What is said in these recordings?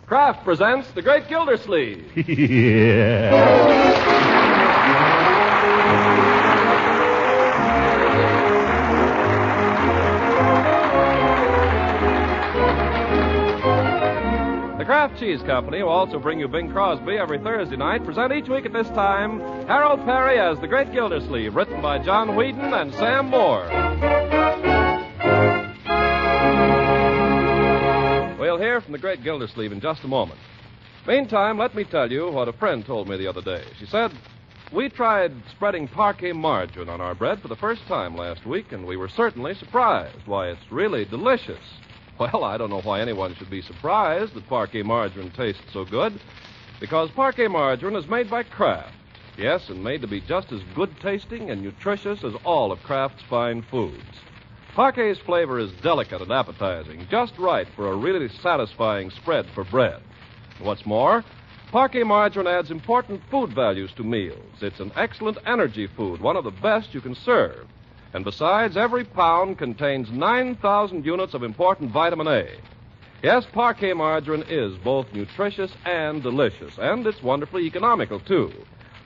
Kraft presents The Great Gildersleeve. The Kraft Cheese Company, who also bring you Bing Crosby every Thursday night, present each week at this time Harold Perry as The Great Gildersleeve, written by John Whedon and Sam Moore. We'll hear from The Great Gildersleeve in just a moment. Meantime, let me tell you what a friend told me the other day. She said, "We tried spreading parquet margarine on our bread for the first time last week, and we were certainly surprised. Why, it's really delicious." Well, I don't know why anyone should be surprised that parquet margarine tastes so good, because parquet margarine is made by Kraft. Yes, and made to be just as good-tasting and nutritious as all of Kraft's fine foods. Parquet's flavor is delicate and appetizing, just right for a really satisfying spread for bread. And what's more, parquet margarine adds important food values to meals. It's an excellent energy food, one of the best you can serve. And besides, every pound contains 9,000 units of important vitamin A. Yes, parquet margarine is both nutritious and delicious, and it's wonderfully economical, too.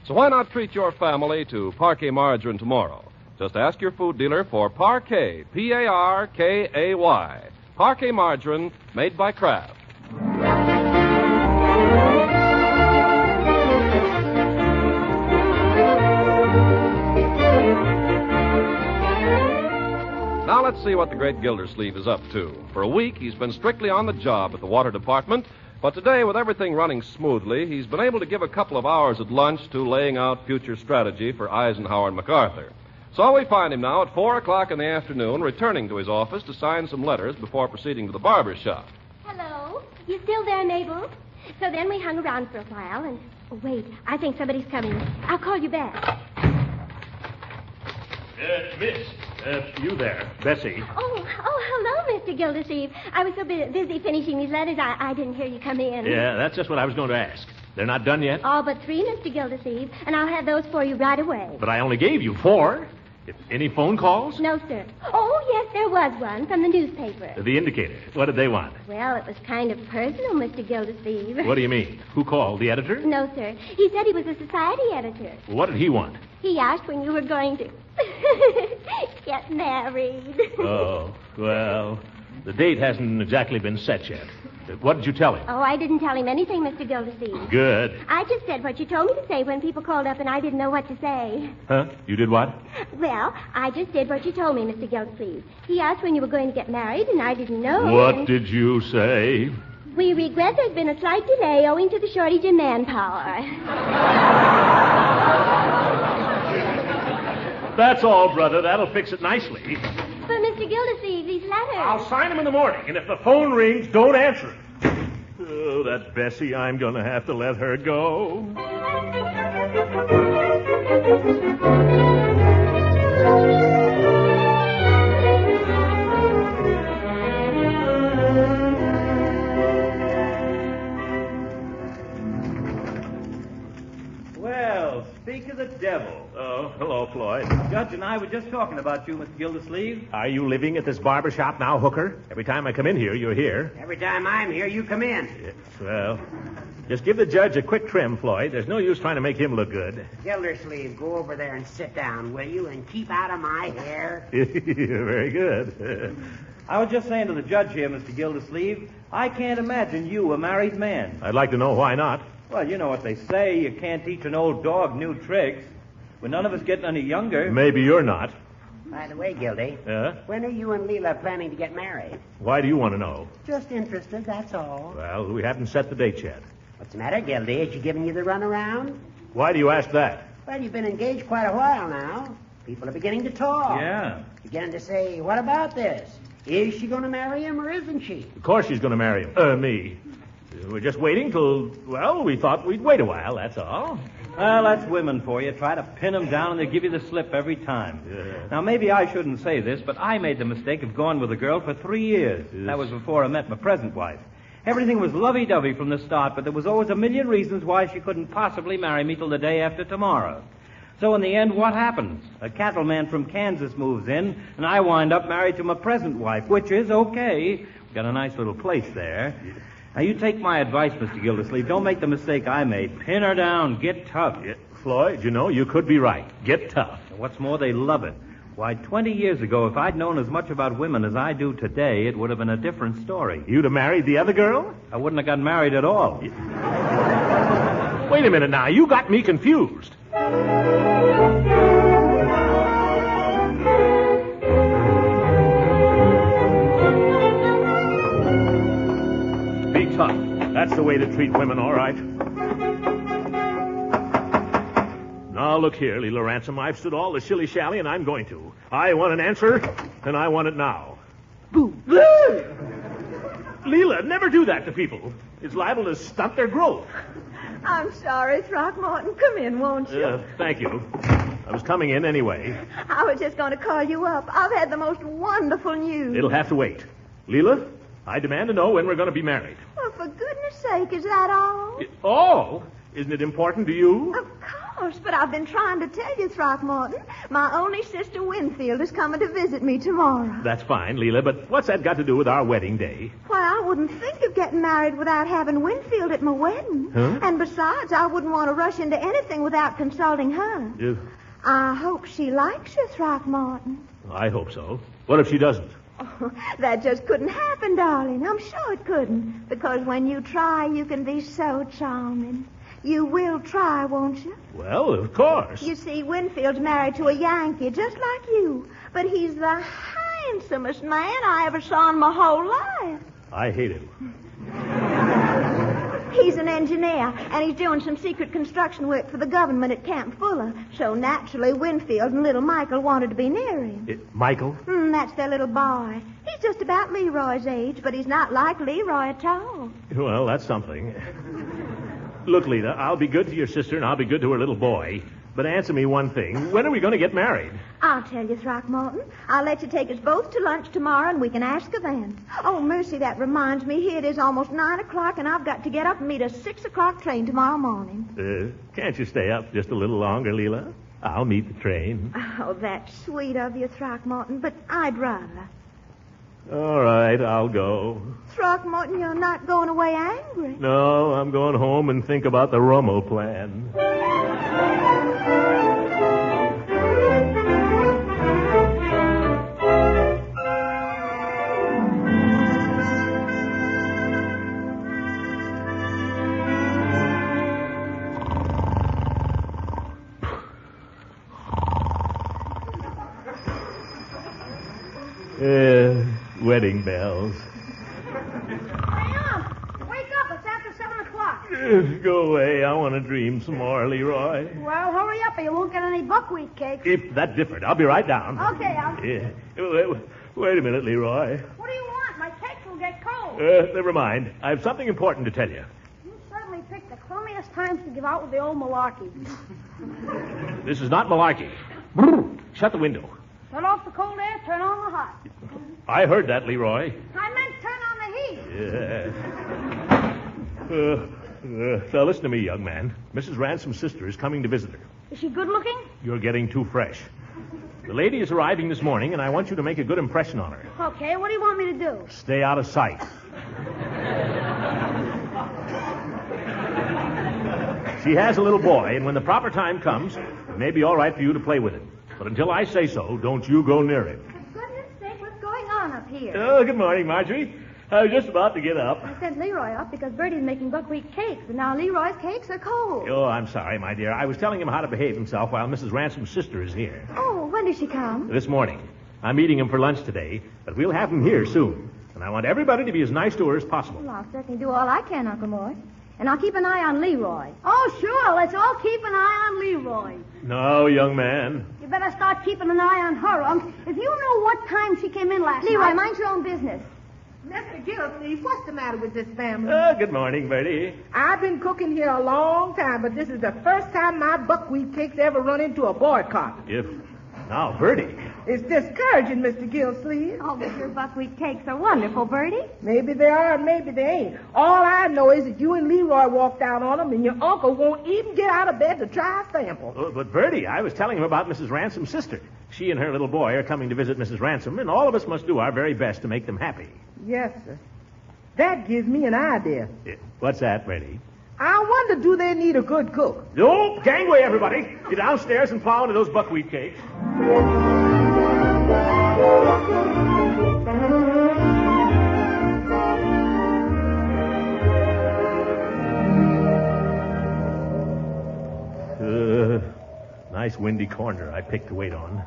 So why not treat your family to parquet margarine tomorrow? Just ask your food dealer for Parquet, P-A-R-K-A-Y. Parquet margarine made by Kraft. Now let's see what the Great Gildersleeve is up to. For a week, he's been strictly on the job at the water department, but today, with everything running smoothly, he's been able to give a couple of hours at lunch to laying out future strategy for Eisenhower and MacArthur. So we find him now at 4 o'clock in the afternoon, returning to his office to sign some letters before proceeding to the barber shop. Hello? You still there, Mabel? So then we hung around for a while, and... Oh, wait, I think somebody's coming. I'll call you back. Miss, you there, Bessie. Oh, hello, Mr. Gildersleeve. I was so busy finishing these letters, I didn't hear you come in. Yeah, that's just what I was going to ask. They're not done yet? All but 3, Mr. Gildersleeve, and I'll have those for you right away. But I only gave you 4. Any phone calls? No, sir. Oh, yes, there was one from the newspaper. The Indicator. What did they want? Well, it was kind of personal, Mr. Gildersleeve. What do you mean? Who called? The editor? No, sir. He said he was a society editor. What did he want? He asked when you were going to get married. Oh, well, the date hasn't exactly been set yet. What did you tell him? Oh, I didn't tell him anything, Mr. Gildersleeve. Good. I just said what you told me to say when people called up and I didn't know what to say. Huh? You did what? Well, I just did what you told me, Mr. Gildersleeve. He asked when you were going to get married, and I didn't know. What did you say? We regret there's been a slight delay owing to the shortage in manpower. That's all, brother. That'll fix it nicely. But, Mr. Gildersleeve, these letters... I'll sign them in the morning, and if the phone rings, don't answer it. Oh, that Bessie, I'm going to have to let her go. Well, speak of the devil. Oh, hello, Floyd. Judge and I were just talking about you, Mr. Gildersleeve. Are you living at this barber shop now, Hooker? Every time I come in here, you're here. Every time I'm here, you come in. Yes, well, just give the judge a quick trim, Floyd. There's no use trying to make him look good. Gildersleeve, go over there and sit down, will you? And keep out of my hair. Very good. I was just saying to the judge here, Mr. Gildersleeve, I can't imagine you a married man. I'd like to know why not. Well, you know what they say. You can't teach an old dog new tricks. We're none of us getting any younger. Maybe you're not. By the way, Gildy, Yeah? when are you and Leila planning to get married? Why do you want to know? Just interested, that's all. Well, we haven't set the date yet. What's the matter, Gildy? Has she given you the runaround? Why do you ask that? Well, you've been engaged quite a while now. People are beginning to talk. Yeah. Beginning to say, what about this? Is she going to marry him or isn't she? Of course she's going to marry him. Me. We're just waiting till, well, we thought we'd wait a while, that's all. Well, that's women for you. Try to pin them down and they give you the slip every time. Yeah. Now, maybe I shouldn't say this, but I made the mistake of going with a girl for 3 years. Yes. That was before I met my present wife. Everything was lovey-dovey from the start, but there was always a million reasons why she couldn't possibly marry me till the day after tomorrow. So in the end, what happens? A cattleman from Kansas moves in, and I wind up married to my present wife, which is okay. We've got a nice little place there. Now, you take my advice, Mr. Gildersleeve. Don't make the mistake I made. Pin her down. Get tough. Yeah, Floyd, you could be right. Get tough. And what's more, they love it. Why, 20 years ago, if I'd known as much about women as I do today, it would have been a different story. You'd have married the other girl? I wouldn't have got married at all. Wait a minute now. You got me confused. Be tough. That's the way to treat women, all right. Now, look here, Leila Ransom. I've stood all the shilly-shally, and I'm going to. I want an answer, and I want it now. Boo! Leila, never do that to people. It's liable to stunt their growth. I'm sorry, Throckmorton. Come in, won't you? Thank you. I was coming in anyway. I was just going to call you up. I've had the most wonderful news. It'll have to wait. Leila, I demand to know when we're going to be married. Well, for goodness sake, is that all? All? Isn't it important to you? Of course, but I've been trying to tell you, Throckmorton. My only sister Winfield is coming to visit me tomorrow. That's fine, Leila, but what's that got to do with our wedding day? Why, I wouldn't think of getting married without having Winfield at my wedding. Huh? And besides, I wouldn't want to rush into anything without consulting her. I hope she likes you, Throckmorton. I hope so. What if she doesn't? Oh, that just couldn't happen, darling. I'm sure it couldn't. Because when you try, you can be so charming. You will try, won't you? Well, of course. You see, Winfield's married to a Yankee, just like you. But he's the handsomest man I ever saw in my whole life. I hate him. He's an engineer, and he's doing some secret construction work for the government at Camp Fuller. So naturally, Winfield and little Michael wanted to be near him. Michael? That's their little boy. He's just about Leroy's age, but he's not like Leroy at all. Well, that's something. Look, Leila, I'll be good to your sister, and I'll be good to her little boy. But answer me one thing. When are we going to get married? I'll tell you, Throckmorton. I'll let you take us both to lunch tomorrow, and we can ask her then. Oh, mercy, that reminds me. Here it is almost 9 o'clock, and I've got to get up and meet a 6 o'clock train tomorrow morning. Can't you stay up just a little longer, Leila? I'll meet the train. Oh, that's sweet of you, Throckmorton, but I'd rather. All right, I'll go. Throckmorton, you're not going away angry. No, I'm going home and think about the Rommel plan. Wedding bells. Hang on. Wake up. It's after 7 o'clock. Go away. I want to dream some more, Leroy. Well, hurry up or you won't get any buckwheat cakes. If that's different, I'll be right down. Okay, Wait a minute, Leroy. What do you want? My cakes will get cold. Never mind. I have something important to tell you. You certainly picked the crummiest times to give out with the old malarkey. This is not malarkey. Shut the window. Turn off the cold air, turn on the hot. I heard that, Leroy. I meant turn on the heat. Now, listen to me, young man. Mrs. Ransom's sister is coming to visit her. Is she good looking? You're getting too fresh. The lady is arriving this morning, and I want you to make a good impression on her. Okay, what do you want me to do? Stay out of sight. She has a little boy, and when the proper time comes, it may be all right for you to play with him. But until I say so, don't you go near him. For goodness sake, what's going on up here? Oh, good morning, Marjorie. I was just about to get up. I sent Leroy up because Bertie's making buckwheat cakes, and now Leroy's cakes are cold. Oh, I'm sorry, my dear. I was telling him how to behave himself while Mrs. Ransom's sister is here. Oh, when does she come? This morning. I'm meeting him for lunch today, but we'll have him here soon. And I want everybody to be as nice to her as possible. Well, I'll certainly do all I can, Uncle Mort. And I'll keep an eye on Leroy. Oh, sure. Let's all keep an eye on Leroy. No, young man. You better start keeping an eye on her, Unc. If you know what time she came in last night... Leroy, mind your own business. Mr. Gildersleeve, what's the matter with this family? Good morning, Bertie. I've been cooking here a long time, but this is the first time my buckwheat cakes ever run into a boycott. Now, Bertie. It's discouraging, Mr. Gildersleeve. Oh, but your buckwheat cakes are wonderful, Bertie. Maybe they are and maybe they ain't. All I know is that you and Leroy walked out on them, and your uncle won't even get out of bed to try a sample. But, Bertie, I was telling him about Mrs. Ransom's sister. She and her little boy are coming to visit Mrs. Ransom, and all of us must do our very best to make them happy. Yes, sir. That gives me an idea. What's that, Brady? I wonder, do they need a good cook? No, gangway, everybody. Get downstairs and plow into those buckwheat cakes. Nice windy corner I picked to wait on.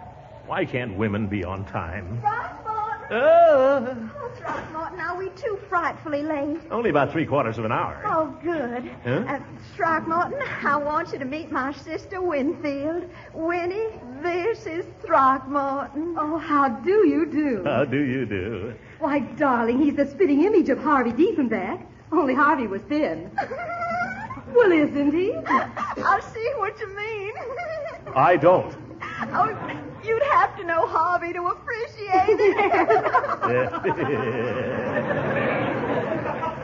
Why can't women be on time? Throckmorton! Oh, Throckmorton, are we too frightfully late? only about 3/4 of an hour. Oh, good. Huh? Throckmorton, I want you to meet my sister Winfield. Winnie, this is Throckmorton. Oh, how do you do? How do you do? Why, darling, he's the spitting image of Harvey Diefenbach. Only Harvey was thin. Well, isn't he? I see what you mean. I don't. Oh, you'd have to know Harvey to appreciate it.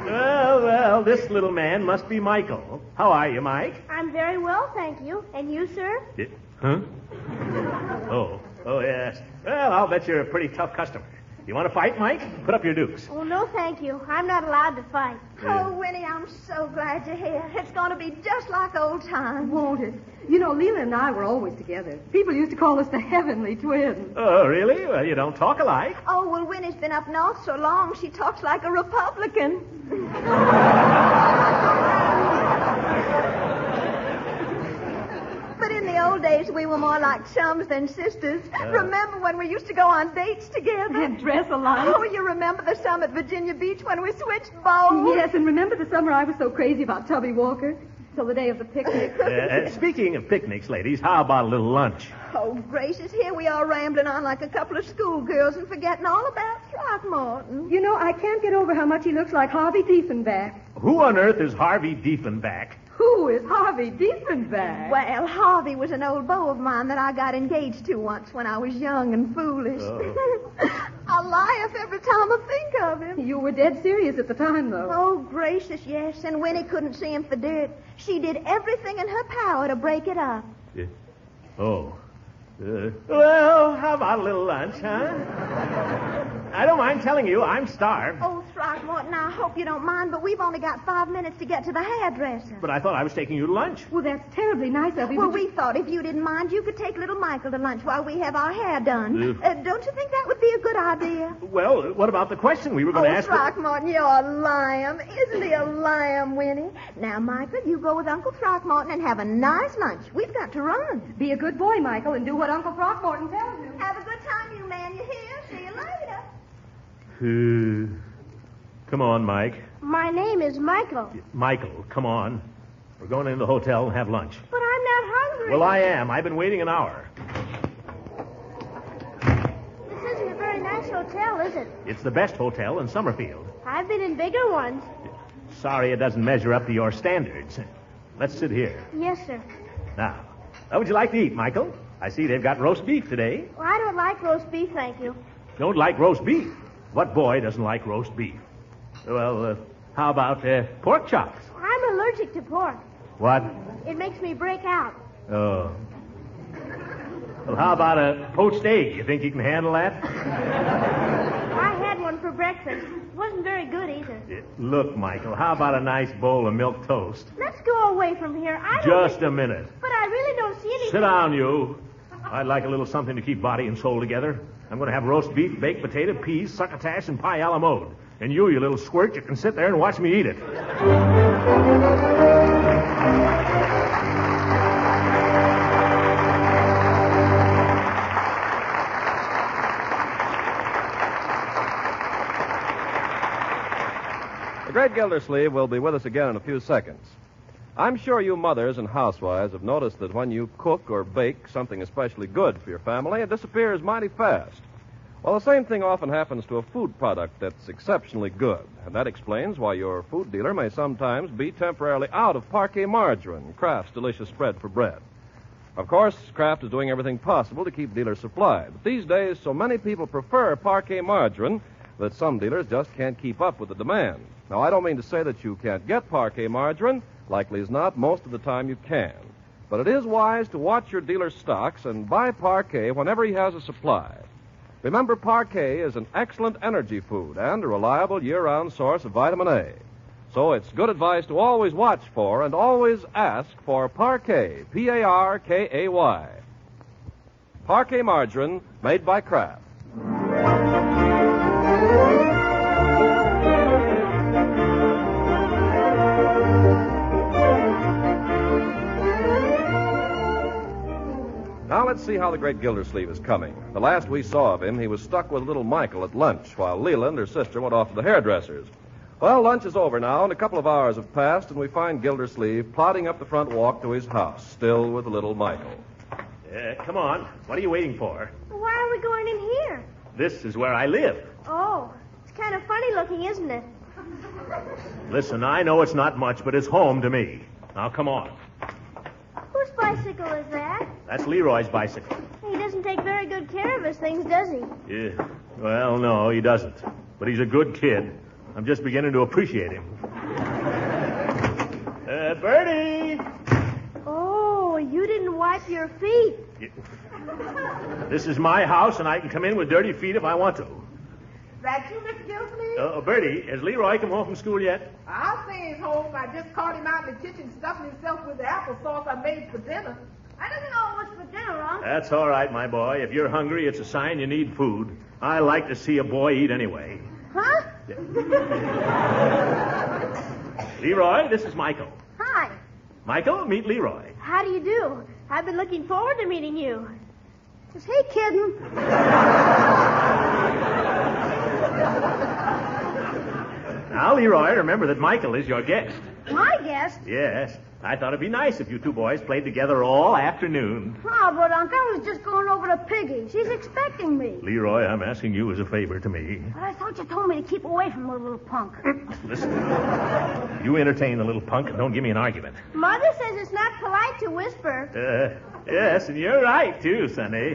Well, this little man must be Michael. How are you, Mike? I'm very well, thank you. And you, sir? Huh? Oh, yes. Well, I'll bet you're a pretty tough customer. You want to fight, Mike? Put up your dukes. Oh, no, thank you. I'm not allowed to fight. Oh, Winnie, I'm so glad you're here. It's going to be just like old times. Won't it? You know, Leila and I were always together. People used to call us the heavenly twins. Oh, really? Well, you don't talk alike. Oh, well, Winnie's been up north so long, she talks like a Republican. But in the old days, we were more like chums than sisters. Remember when we used to go on dates together? And dress alike. Oh, you remember the summer at Virginia Beach when we switched bows? Yes, and remember the summer I was so crazy about Tubby Walker? Till the day of the picnic. Speaking of picnics, ladies, how about a little lunch? Oh, gracious, here we are rambling on like a couple of schoolgirls and forgetting all about Throckmorton. You know, I can't get over how much he looks like Harvey Diefenbach. Who on earth is Harvey Diefenbach? Who is Harvey Diefenbach? Well, Harvey was an old beau of mine that I got engaged to once when I was young and foolish. Oh. I laugh every time I think of him. You were dead serious at the time, though. Oh, gracious, yes. And Winnie couldn't see him for dirt. She did everything in her power to break it up. Oh. Well, how about a little lunch, huh? I don't mind telling you, I'm starved. Oh, Throckmorton, I hope you don't mind, but we've only got 5 minutes to get to the hairdresser. But I thought I was taking you to lunch. Well, that's terribly nice of you. Well, we thought if you didn't mind, you could take little Michael to lunch while we have our hair done. Don't you think that would be a good idea? Well, what about the question we were going to ask? Throckmorton, you're a lamb. Isn't he a lamb, Winnie? Now, Michael, you go with Uncle Throckmorton and have a nice lunch. We've got to run. Be a good boy, Michael, and do what Uncle Throckmorton tells you. Have a good time, you man. You hear? See you later. Come on, Mike. My name is Michael. Michael, come on. We're going into the hotel and have lunch. But I'm not hungry. Well, I am. I've been waiting an hour. This isn't a very nice hotel, is it? It's the best hotel in Summerfield. I've been in bigger ones. Sorry it doesn't measure up to your standards. Let's sit here. Yes, sir. Now, what would you like to eat, Michael? I see they've got roast beef today. Well, I don't like roast beef, thank you. Don't like roast beef? What boy doesn't like roast beef? Well, how about pork chops? I'm allergic to pork. What? It makes me break out. Oh. Well, how about a poached egg? You think you can handle that? I had one for breakfast. It wasn't very good either. Look, Michael, how about a nice bowl of milk toast? Let's go away from here. I don't Just a minute. But I really don't see anything. Sit down, you. I'd like a little something to keep body and soul together. I'm going to have roast beef, baked potato, peas, succotash, and pie a la mode. And you little squirt, you can sit there and watch me eat it. The great Gildersleeve will be with us again in a few seconds. I'm sure you mothers and housewives have noticed that when you cook or bake something especially good for your family, it disappears mighty fast. Well, the same thing often happens to a food product that's exceptionally good, and that explains why your food dealer may sometimes be temporarily out of Parquet margarine, Kraft's delicious spread for bread. Of course, Kraft is doing everything possible to keep dealers supplied, but these days so many people prefer Parquet margarine that some dealers just can't keep up with the demand. Now, I don't mean to say that you can't get Parquet margarine. Likely as not, most of the time you can. But it is wise to watch your dealer's stocks and buy Parquet whenever he has a supply. Remember, Parquet is an excellent energy food and a reliable year-round source of vitamin A. So it's good advice to always watch for and always ask for Parquet, P-A-R-K-A-Y. Parquet margarine made by Kraft. Now let's see how the great Gildersleeve is coming. The last we saw of him, he was stuck with little Michael at lunch while Leila and her sister went off to the hairdresser's. Well, lunch is over now, and a couple of hours have passed, and we find Gildersleeve plodding up the front walk to his house, still with little Michael. Come on. What are you waiting for? Why are we going in here? This is where I live. Oh, it's kind of funny looking, isn't it? Listen, I know it's not much, but it's home to me. Now, come on. Whose bicycle is that? That's Leroy's bicycle. He doesn't take very good care of his things, does he? Yeah. Well, no, he doesn't. But he's a good kid. I'm just beginning to appreciate him. Bertie! Oh, you didn't wipe your feet. This is my house, and I can come in with dirty feet if I want to. That you, Mr. Gildersleeve? Bertie, has Leroy come home from school yet? I'll say he's home. I just caught him out in the kitchen stuffing himself with the applesauce I made for dinner. I don't know what's for dinner, Unc. That's all right, my boy. If you're hungry, it's a sign you need food. I like to see a boy eat anyway. Huh? Leroy, this is Michael. Hi. Michael, meet Leroy. How do you do? I've been looking forward to meeting you. Is he kidding? Now, Leroy, remember that Michael is your guest. My guest? Yes. I thought it'd be nice if you two boys played together all afternoon. Oh, but Unc, I was just going over to Piggy. She's expecting me. Leroy, I'm asking you as a favor to me. But I thought you told me to keep away from the little punk. Listen, you entertain the little punk and don't give me an argument. Mother says it's not polite to whisper. Yes, and you're right, too, Sonny.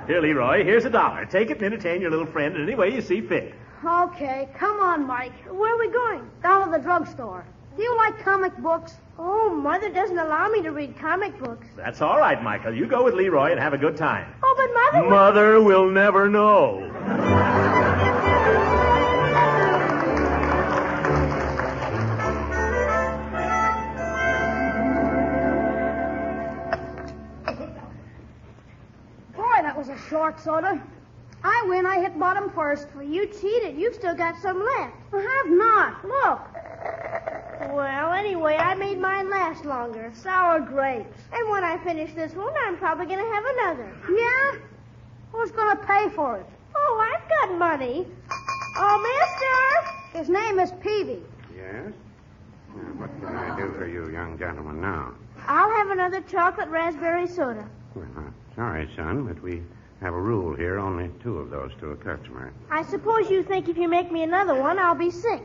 Here, Leroy, here's $1. Take it and entertain your little friend in any way you see fit. Okay, come on, Mike. Where are we going? Down to the drugstore. Do you like comic books? Oh, Mother doesn't allow me to read comic books. That's all right, Michael. You go with Leroy and have a good time. Oh, but Mother... Mother will never know. Boy, that was a short soda. I win. I hit bottom first. Well, you cheated. You've still got some left. I have not. Look. Well, anyway, I made mine last longer. Sour grapes. And when I finish this one, I'm probably going to have another. Yeah? Who's going to pay for it? Oh, I've got money. Oh, mister! His name is Peavy. Yes? What can I do for you, young gentleman, now? I'll have another chocolate raspberry soda. Well, sorry, son, but we have a rule here, only 2 of those to a customer. I suppose you think if you make me another one, I'll be sick.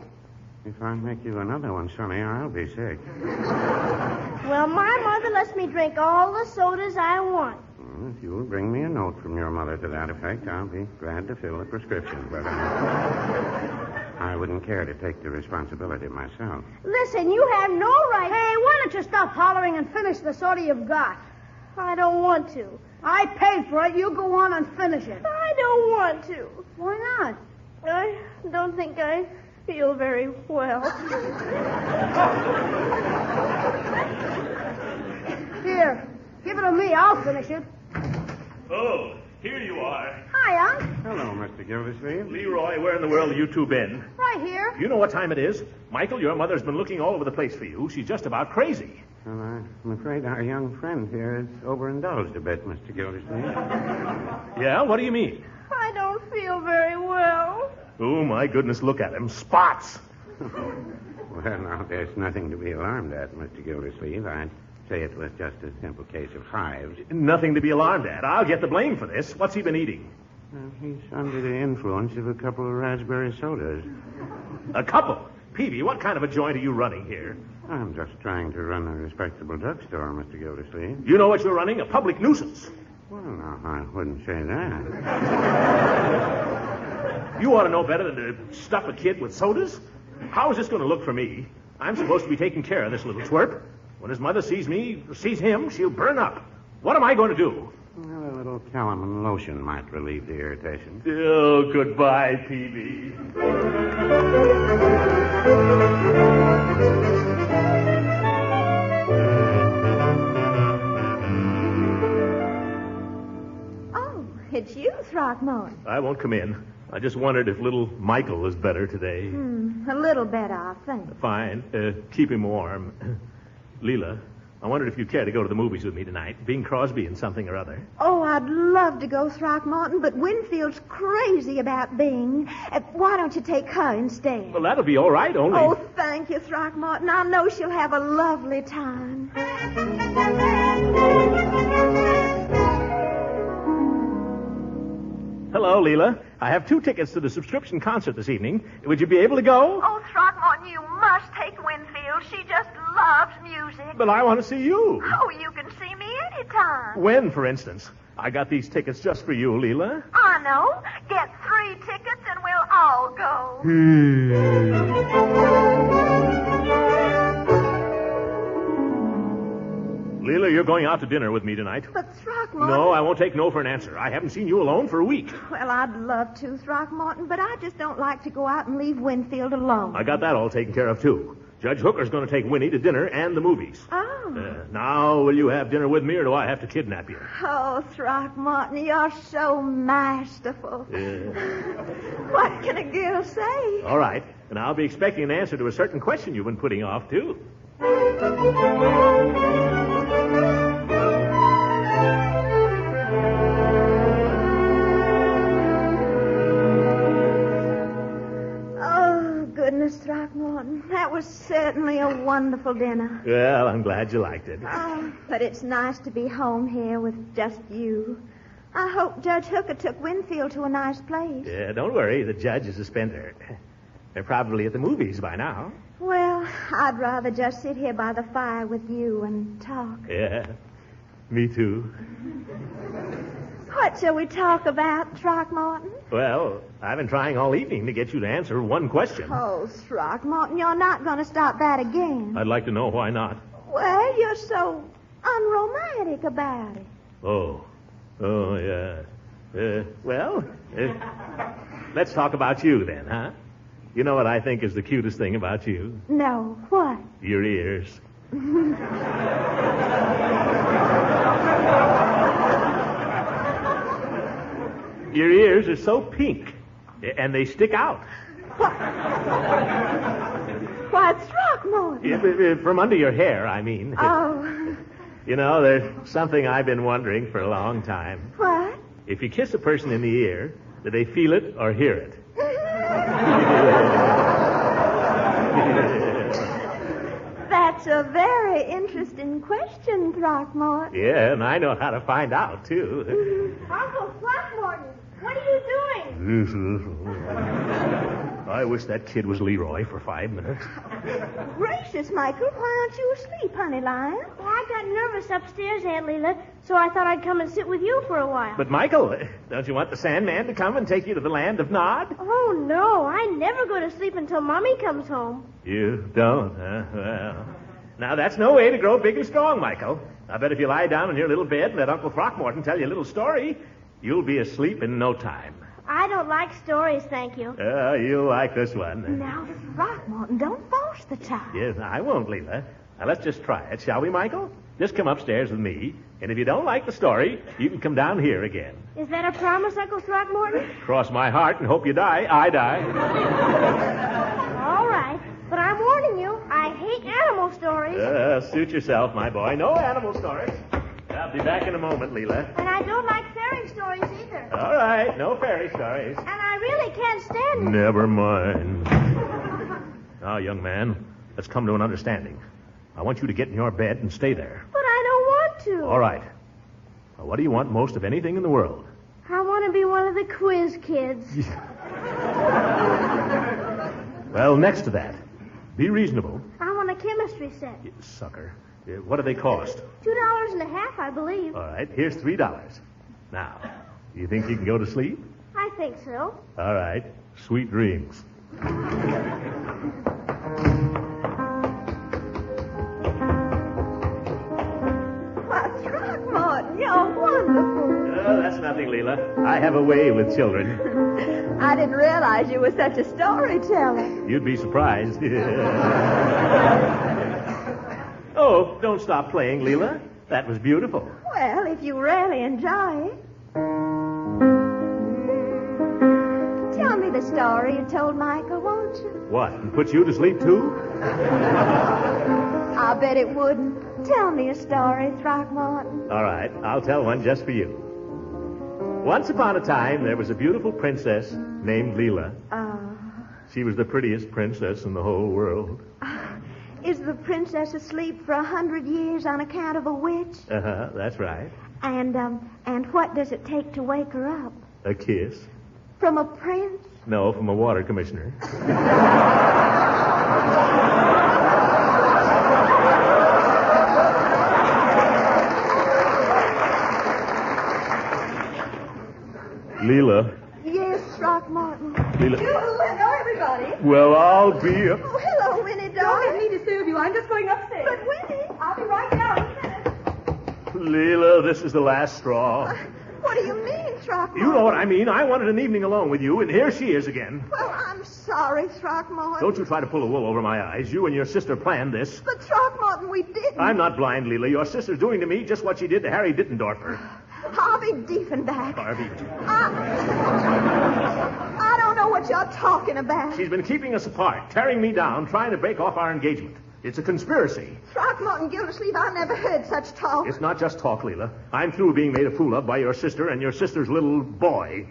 If I make you another one, Sonny, I'll be sick. Well, my mother lets me drink all the sodas I want. Well, if you'll bring me a note from your mother to that effect, I'll be glad to fill the prescription. But I wouldn't care to take the responsibility myself. Listen, you have no right... Hey, why don't you stop hollering and finish the soda you've got? I don't want to. I paid for it. You go on and finish it. I don't want to. Why not? I don't think I feel very well. Here, give it to me. I'll finish it. Oh, here you are. Hi, Unc. Hello, Mr. Gildersleeve. Leroy, where in the world have you two been? Right here. You know what time it is? Michael, your mother's been looking all over the place for you. She's just about crazy. Well, I'm afraid our young friend here has overindulged a bit, Mr. Gildersleeve. Yeah? What do you mean? I don't feel very well. Oh, my goodness, look at him. Spots. Well, now, there's nothing to be alarmed at, Mr. Gildersleeve. I'd say it was just a simple case of hives. Nothing to be alarmed at. I'll get the blame for this. What's he been eating? Well, he's under the influence of a couple of raspberry sodas. A couple? Peavy, what kind of a joint are you running here? I'm just trying to run a respectable drugstore, Mr. Gildersleeve. You know what you're running? A public nuisance. Well, no, I wouldn't say that. You ought to know better than to stuff a kid with sodas. How is this going to look for me? I'm supposed to be taking care of this little twerp. When his mother sees him, she'll burn up. What am I going to do? Well, a little calamine lotion might relieve the irritation. Oh, goodbye, Peavy. Oh, it's you, Throckmorton. I won't come in. I just wondered if little Michael is better today. A little better, I think. Fine. Keep him warm. Leila, I wondered if you'd care to go to the movies with me tonight. Bing Crosby and something or other. Oh, I'd love to go, Throckmorton, but Winfield's crazy about Bing. Why don't you take her instead? Well, that'll be all right, only... Oh, thank you, Throckmorton. I know she'll have a lovely time. Hello, Leila. I have 2 tickets to the subscription concert this evening. Would you be able to go? Oh, Throckmorton, you must take Winfield. She just loves music. But I want to see you. Oh, you can see me anytime. When, for instance? I got these tickets just for you, Leila. I know. Get 3 tickets and we'll all go. Leila, you're going out to dinner with me tonight. But Throckmorton... No, I won't take no for an answer. I haven't seen you alone for a week. Well, I'd love to, Throckmorton, but I just don't like to go out and leave Winfield alone. I got that all taken care of, too. Judge Hooker's going to take Winnie to dinner and the movies. Oh. Now, will you have dinner with me, or do I have to kidnap you? Oh, Throckmorton, you're so masterful. What can a girl say? All right. And I'll be expecting an answer to a certain question you've been putting off, too. Goodness, Throckmorton, that was certainly a wonderful dinner. Well, I'm glad you liked it. Oh, but it's nice to be home here with just you. I hope Judge Hooker took Winfield to a nice place. Yeah, don't worry. The judge is a spender. They're probably at the movies by now. Well, I'd rather just sit here by the fire with you and talk. Yeah, me too. What shall we talk about, Throckmorton? Well, I've been trying all evening to get you to answer one question. Oh, Throckmorton, you're not going to stop that again. I'd like to know why not. Well, you're so unromantic about it. Oh, yeah. Let's talk about you then, huh? You know what I think is the cutest thing about you? No, what? Your ears. Your ears are so pink, and they stick out. Why, Throckmorton. From under your hair, I mean. Oh. You know, there's something I've been wondering for a long time. What? If you kiss a person in the ear, do they feel it or hear it? That's a very interesting question, Throckmorton. Yeah, and I know how to find out, too. Uncle Throckmorton, what are you doing? I wish that kid was Leroy for 5 minutes. Gracious, Michael, why aren't you asleep, honey lion? Well, I got nervous upstairs, Aunt Leila, so I thought I'd come and sit with you for a while. But, Michael, don't you want the Sandman to come and take you to the land of Nod? Oh, no, I never go to sleep until Mommy comes home. You don't, huh? Well, now that's no way to grow big and strong, Michael. I bet if you lie down in your little bed and let Uncle Throckmorton tell you a little story, you'll be asleep in no time. I don't like stories, thank you. You'll like this one. Now, Throckmorton, don't force the child. Yes, I won't, Leila. Now, let's just try it, shall we, Michael? Just come upstairs with me, and if you don't like the story, you can come down here again. Is that a promise, Uncle Throckmorton? Cross my heart and hope you die. I die. All right, but I'm warning you, I hate animal stories. Suit yourself, my boy. No animal stories. I'll be back in a moment, Leila. And I don't like fairy stories either. All right, no fairy stories. And I really can't stand it. Never mind. Now, young man, let's come to an understanding. I want you to get in your bed and stay there. But I don't want to. All right. Now, what do you want most of anything in the world? I want to be one of the quiz kids. Well, next to that, be reasonable. I want a chemistry set. You sucker. What do they cost? $2.50, I believe. All right, here's $3. Now, do you think you can go to sleep? I think so. All right. Sweet dreams. Why, Throckmorton, you're wonderful. nothing, Leila. I have a way with children. I didn't realize you were such a storyteller. You'd be surprised. Oh, don't stop playing, Leila. That was beautiful. Well, if you really enjoy it. Tell me the story you told Michael, won't you? What, and put you to sleep, too? I'll bet it wouldn't. Tell me a story, Throckmorton. All right, I'll tell one just for you. Once upon a time, there was a beautiful princess named Leila. She was the prettiest princess in the whole world. Is the princess asleep for 100 years on account of a witch? Uh-huh, that's right. And what does it take to wake her up? A kiss? From a prince? No, from a water commissioner. Leila. Yes, Throckmorton. Leila. Hello, everybody. Well, I'll be... Oh, hello, Winnie, Don't darling. get me to serve you. I'm just going upstairs. But, Winnie. I'll be right down in a minute. Leila, this is the last straw. What do you mean, Throckmorton? You know what I mean. I wanted an evening alone with you, and here she is again. Well, I'm sorry, Throckmorton. Don't you try to pull the wool over my eyes. You and your sister planned this. But, Throckmorton, we didn't. I'm not blind, Leila. Your sister's doing to me just what she did to Harry Dittendorfer. Harvey Diefenbach. Harvey. I don't know what you're talking about. She's been keeping us apart, tearing me down, trying to break off our engagement. It's a conspiracy. Throckmorton, Gildersleeve, I never heard such talk. It's not just talk, Leila. I'm through being made a fool of by your sister and your sister's little boy.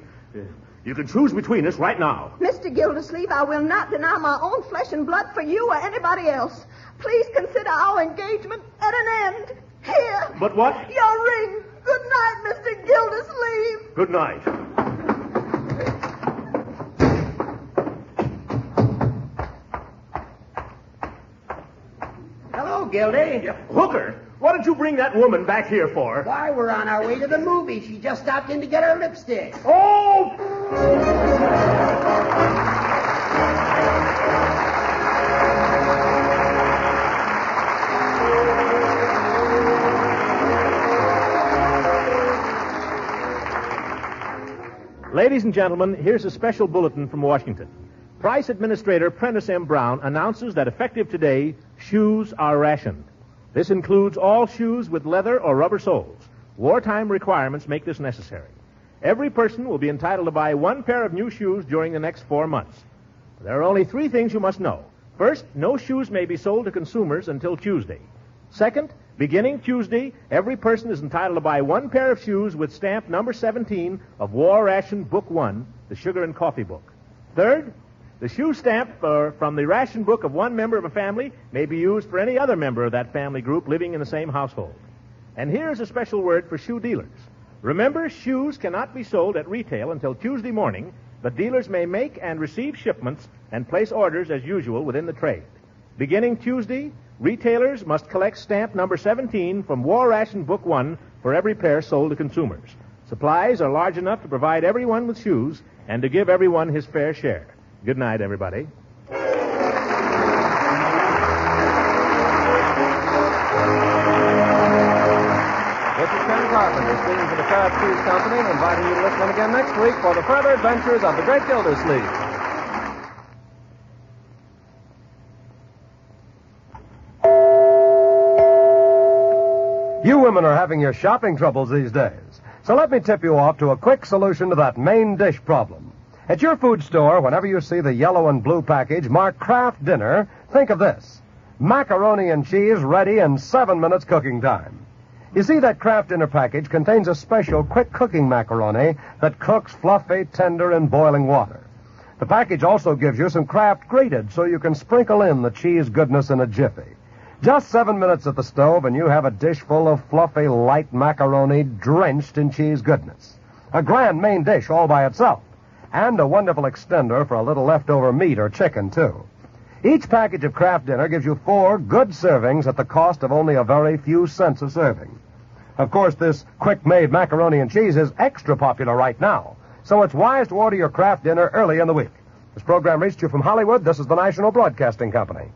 You can choose between us right now. Mr. Gildersleeve, I will not deny my own flesh and blood for you or anybody else. Please consider our engagement at an end. Here. But what? Your ring. Good night, Mr. Gildersleeve. Good night. Hello, Gildy. Hooker, what did you bring that woman back here for? Why, we're on our way to the movie. She just stopped in to get her lipstick. Oh! Ladies and gentlemen, here's a special bulletin from Washington. Price Administrator Prentice M. Brown announces that effective today, shoes are rationed. This includes all shoes with leather or rubber soles. Wartime requirements make this necessary. Every person will be entitled to buy one pair of new shoes during the next 4 months. There are only 3 things you must know. First, no shoes may be sold to consumers until Tuesday. Second, beginning Tuesday, every person is entitled to buy one pair of shoes with stamp number 17 of War Ration Book 1, the Sugar and Coffee Book. Third, the shoe stamp from the ration book of one member of a family may be used for any other member of that family group living in the same household. And here's a special word for shoe dealers. Remember, shoes cannot be sold at retail until Tuesday morning, but dealers may make and receive shipments and place orders as usual within the trade. Beginning Tuesday, retailers must collect stamp number 17 from War Ration Book 1 for every pair sold to consumers. Supplies are large enough to provide everyone with shoes and to give everyone his fair share. Good night, everybody. This is Ken Carpenter speaking for the Kraft Shoes Company, inviting you to listen in again next week for the further adventures of the great Gildersleeve. You women are having your shopping troubles these days. So let me tip you off to a quick solution to that main dish problem. At your food store, whenever you see the yellow and blue package marked Kraft Dinner, think of this. Macaroni and cheese ready in 7 minutes cooking time. You see, that Kraft Dinner package contains a special quick cooking macaroni that cooks fluffy, tender in boiling water. The package also gives you some Kraft grated so you can sprinkle in the cheese goodness in a jiffy. Just 7 minutes at the stove and you have a dish full of fluffy, light macaroni drenched in cheese goodness. A grand main dish all by itself. And a wonderful extender for a little leftover meat or chicken, too. Each package of Kraft Dinner gives you 4 good servings at the cost of only a very few cents a serving. Of course, this quick-made macaroni and cheese is extra popular right now, so it's wise to order your Kraft Dinner early in the week. This program reached you from Hollywood. This is the National Broadcasting Company.